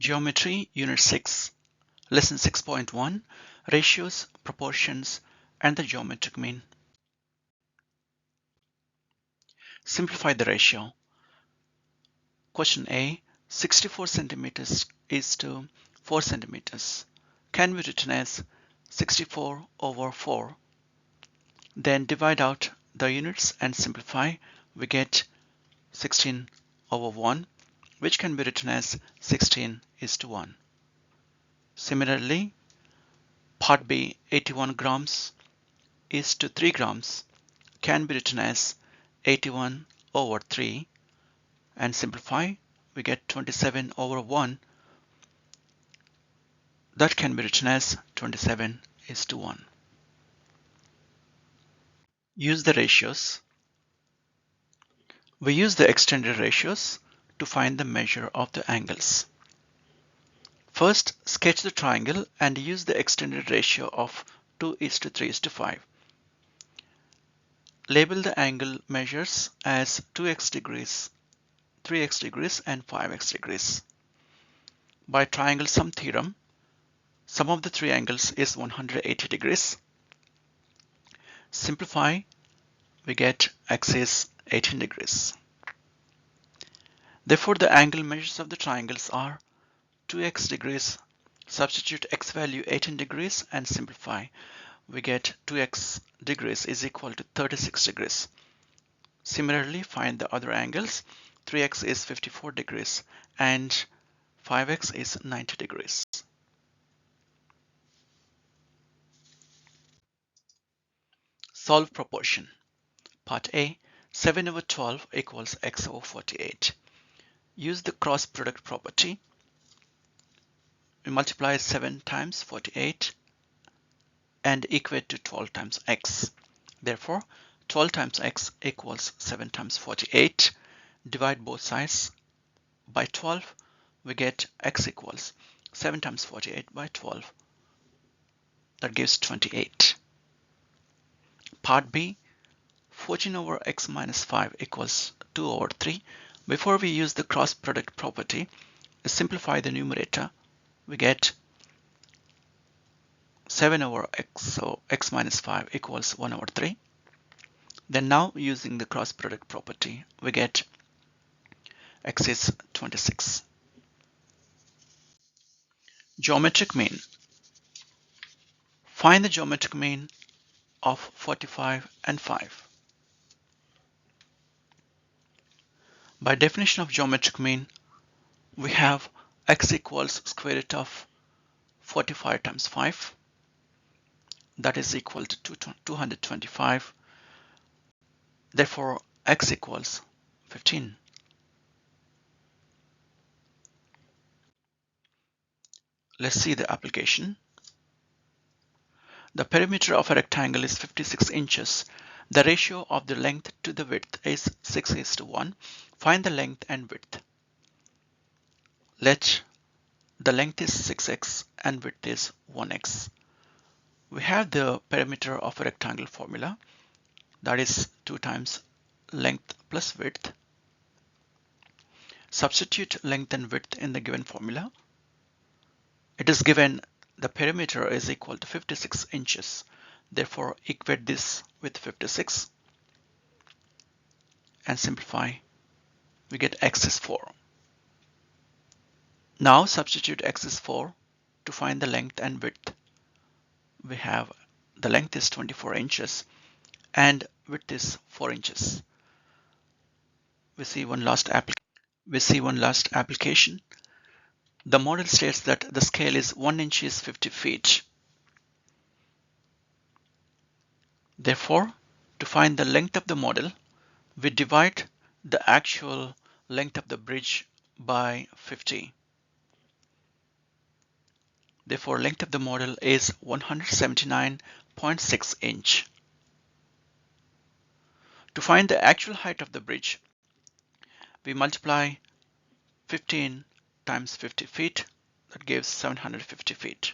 Geometry, Unit 6, Lesson 6.1, Ratios, Proportions, and the Geometric Mean. Simplify the ratio. Question A, 64 centimeters is to 4 centimeters. Can be written as 64 over 4. Then divide out the units and simplify. We get 16 over 1, which can be written as 16 is to 1. Similarly, part B, 81 grams is to 3 grams can be written as 81 over 3, and simplify. We get 27 over 1. That can be written as 27 is to 1. Use the ratios. We use the extended ratios to find the measure of the angles. First, sketch the triangle and use the extended ratio of 2 is to 3 is to 5. Label the angle measures as 2x degrees, 3x degrees, and 5x degrees. By triangle sum theorem, sum of the three angles is 180 degrees. Simplify, we get x is 18 degrees. Therefore, the angle measures of the triangles are 2x degrees. Substitute x value 18 degrees and simplify. We get 2x degrees is equal to 36 degrees. Similarly, find the other angles. 3x is 54 degrees and 5x is 90 degrees. Solve proportion. Part A, 7 over 12 equals x over 48. Use the cross product property. We multiply 7 times 48 and equate to 12 times x. Therefore, 12 times x equals 7 times 48. Divide both sides by 12. We get x equals 7 times 48 by 12. That gives 28. Part B, 14 over x minus 5 equals 2 over 3. Before we use the cross product property, we simplify the numerator. We get 7 over x, so x minus 5 equals 1 over 3. Then now using the cross product property, we get x is 26. Geometric mean. Find the geometric mean of 45 and 5. By definition of geometric mean, we have x equals square root of 45 times 5. That is equal to 225. Therefore, x equals 15. Let's see the application. The perimeter of a rectangle is 56 inches. The ratio of the length to the width is 6 is to 1. Find the length and width. Let the length is 6x and width is 1x. We have the perimeter of a rectangle formula, that is 2 times length plus width. Substitute length and width in the given formula. It is given the perimeter is equal to 56 inches. Therefore, equate this with 56 and simplify. We get x is 4. Now substitute x is 4 to find the length and width. We have the length is 24 inches and width is 4 inches. We see one last application. The model states that the scale is 1 inch is 50 feet. Therefore, to find the length of the model, we divide the actual length of the bridge by 50. Therefore, length of the model is 179.6 inch. To find the actual height of the bridge, we multiply 15 times 50 feet. That gives 750 feet.